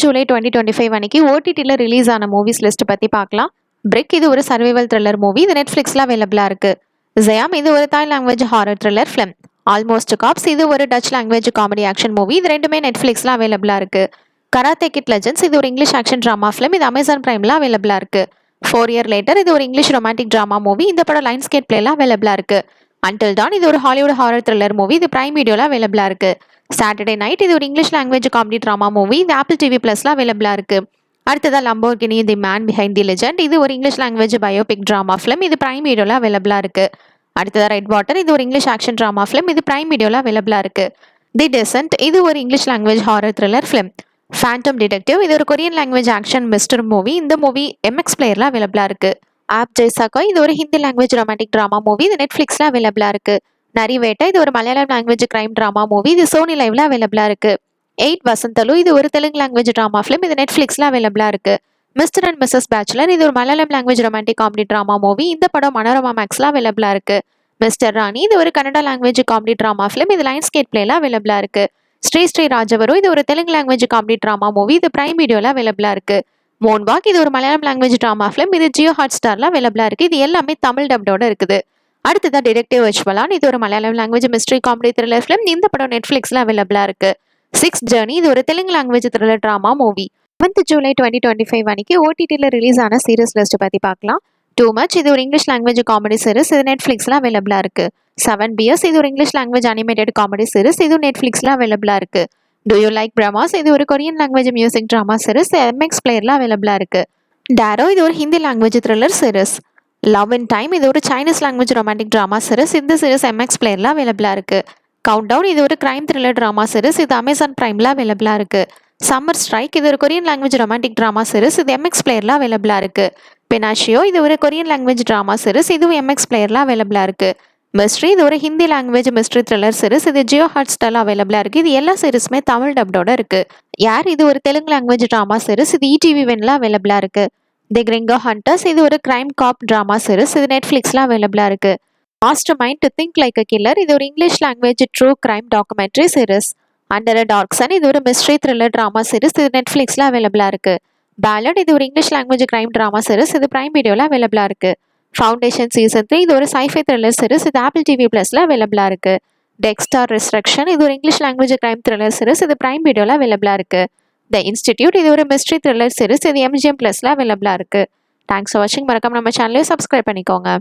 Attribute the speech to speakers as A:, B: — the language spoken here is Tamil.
A: ஜூலை 2025 அன்னைக்கு ஓடிடியில் ரிலீஸ் ஆன மூவிஸ் லிஸ்ட் பற்றி பார்க்கலாம். பிரிக் இது ஒரு சர்வைவல் த்ரில்லர் மூவி, இது நெட்ஃப்ளிக்ஸில் அவைலபிளாக இருக்கு. ஜயாம் இது ஒரு தாய் language horror thriller film. Almost cops இது ஒரு touch language comedy action movie, இது ரெண்டுமே நெட்ஃப்ளிக்ஸில் அவைலபிளாக இருக்கு. கராத்தே கிட் லெஜெண்ட்ஸ் இது ஒரு இங்கிலீஷ் ஆக்ஷன் ட்ராமா ஃபிலிம், இது அமேசான் பிரைமில் அவைலபிளாக இருக்கு. 4 இயர் லேட்டர் இது ஒரு இங்கிலீஷ் ரொமான்டிக் ட்ராமா மூவி, இந்த படம் லைன்ஸ் கேட் பிளேல அவைலபிளாக இருக்கு. அன்டில் டான் இது ஒரு ஹாலிவுட் ஹாரர் த்ரில்லர் மூவி, இது பிரைம் வீடியோவில் அவைலபிளாக இருக்கு. சாட்டர்டே நைட் இது ஒரு English language comedy drama movie, இது ஆப்பிள் டிவி பிளஸ்ல அவைலபிளாக இருக்கு. அடுத்ததா Lamborghini the man behind the legend இது ஒரு English language biopic drama film, இது பிரைம் வீடியோவில் அவைலபிளாக இருக்கு. அடுத்ததா ரெட் வாட்டர் இது ஒரு இங்கிலீஷ் ஆக்ஷன் ட்ராமா ஃபிலிம், இது பிரைம் வீடியோவில் அவைலபிளாக இருக்கு. தி டெசன்ட் இது ஒரு English language horror thriller film. Phantom detective இது ஒரு Korean language action mister movie, இந்த மூவி எம்எக்ஸ் பிளேயர்ல அவைலபிளாக இருக்கு. ஆப் ஜெய்சாக்கோ இது ஒரு Hindi language romantic drama movie, இது நெட்ஃபிளிக்ஸ்ல அவைலபிளாக இருக்கு. நரிவேட்டா இது ஒரு Malayalam language crime drama movie, இது சோனி லைவ்ல அவைலபிளாக இருக்கு. 8 வசந்தலு இது ஒரு தெலுங்கு லாங்குவேஜ் ட்ராமா ஃபிலிம், இது நெட்ஃபிளிக்ஸ்ல அவைலபிளாக இருக்கு. மிஸ்டர் அண்ட் மிஸ்ஸஸ் பேச்சுலர் இது ஒரு Malayalam language romantic comedy drama movie, இந்த படம் மனோரமா மேக்ஸ்ல அவைலபிளாக இருக்கு. மிஸ்டர் ராணி இது ஒரு Kannada language comedy drama film, இது லைன்ஸ் கேட் பிளேல அவைலபிளாக இருக்கு. ஸ்ரீ ஸ்ரீ ராஜவரு இது ஒரு Telugu language comedy drama movie, இது பிரைம் வீடியோல அவைலபிளாக இருக்கு. மோன்பாக் இது ஒரு மலையாளம் லாங்குவேஜ் ட்ராமா ஃபிலிம், இது ஜியோ ஹாட் ஸ்டார்ல அவைலபிளாக இருக்கு. இது எல்லாமே தமிழ் டப்டோட இருக்குது. அடுத்ததா டிடெக்டிவ் விஷ்வலான் இது ஒரு Malayalam language mystery comedy thriller film, இந்த படம் நெட்ஃபிளிக்ஸ்ல அவைலபிளாக இருக்கு. 6 ஜர்னி இது ஒரு Telugu language thriller drama movie. 7 July 2025 அன்னைக்கு ஓடிடியில் ரிலீஸ் ஆன சீரிஸ் லிஸ்ட் பற்றி பார்க்கலாம். டூ மச் இது ஒரு இங்கிலீஷ் லாங்குவேஜ் காமெடி சீரிஸ், இது நெட்ஃபிளிக்ஸ்ல அவைலபிளாக இருக்கு. 7 பியர்ஸ் இது ஒரு English language animated comedy series, இது நெட்ஃபிளிக்ஸ்ல அவைலபிளாக இருக்கு. டு யூ லைக் பிரமாஸ் இது ஒரு Korean language music drama series, MX பிளேயர்ல அவைலபிளாக இருக்கு. டாரோ இது ஒரு Hindi language thriller series. Love in time இது ஒரு Chinese language romantic drama series, இந்த சீரிஸ் எம்எக்ஸ் பிளேயர்ல அவைலபிளாக இருக்கு. கவுண்ட் டவுன் இது ஒரு கிரைம் த்ரில்லர் ட்ராமா சீரிஸ், இது அமேசான் பிரைம்ல அவைலபிளாக இருக்கு. சம்மர் ஸ்ட்ரைக் இது ஒரு Korean language romantic drama series, இது எம்எக்ஸ் பிளேயர்ல அவைலபிளாக இருக்கு. பெனாஷியோ இது ஒரு கொரியன் லாங்குவேஜ் ட்ராமா சீரிஸ், இதுவும் எம்எக்ஸ் பிளேயர்ல அவைலபிளாக இருக்கு. மிஸ்ட்ரி இது ஒரு Hindi language mystery thriller series, இது ஜியோ ஹாட் ஸ்டார்ல அவைலபிளாக இருக்கு. இது எல்லா சீரிஸுமே தமிழ் டப்டோட இருக்கு. யார் இது ஒரு தெலுங்கு லாங்குவேஜ் ட்ராமா சீரிஸ், இது இடிவி வென்ல அவைலபிளாக இருக்கு. தி கிரிங்கோ ஹண்டர்ஸ் இது ஒரு கிரைம் காப் ட்ராமா சீரிஸ், இது நெட்ஃபிளிக்ஸ்ல அவைலபிளாக இருக்கு. Mastermind to think like a killer இது ஒரு English language true crime documentary series. Under a dark sun இது ஒரு மிஸ்ட்ரி த்ரில்லர் ட்ராமா சீரிஸ், இது நெட்ஃபிளிக்ஸ்ல அவைலபிளாக இருக்கு. பேலட் இது ஒரு English language crime drama series, இது பிரைம் வீடியோல அவைலபிளாக இருக்கு. ஃபவுண்டேஷன் சீசன் 3 இது ஒரு சைஃபை த்ரில்லர் சீரிஸ், இது ஆப்பிள் டிவி பிளஸ்ல அவைலபிளாக இருக்கு. டெக்ஸ்டார் ரெஸ்ட்ரக்ஷன் இது ஒரு English language crime thriller series, இது பிரைம் வீடியோல அவைலபிளாக இருக்கு. த இன்ஸ்டிடியூட் இது ஒரு மிஸ்ட்ரி த்ரில்லர் சீரிஸ், இது எம்ஜிஎம் பிளஸ்ல அவைலபிளாக இருக்கு. தேங்க்ஸ் ஃபார் வாட்சிங். மறக்காம நம்ம சேனலையும் சப்ஸ்கிரைப் பண்ணிக்கோங்க.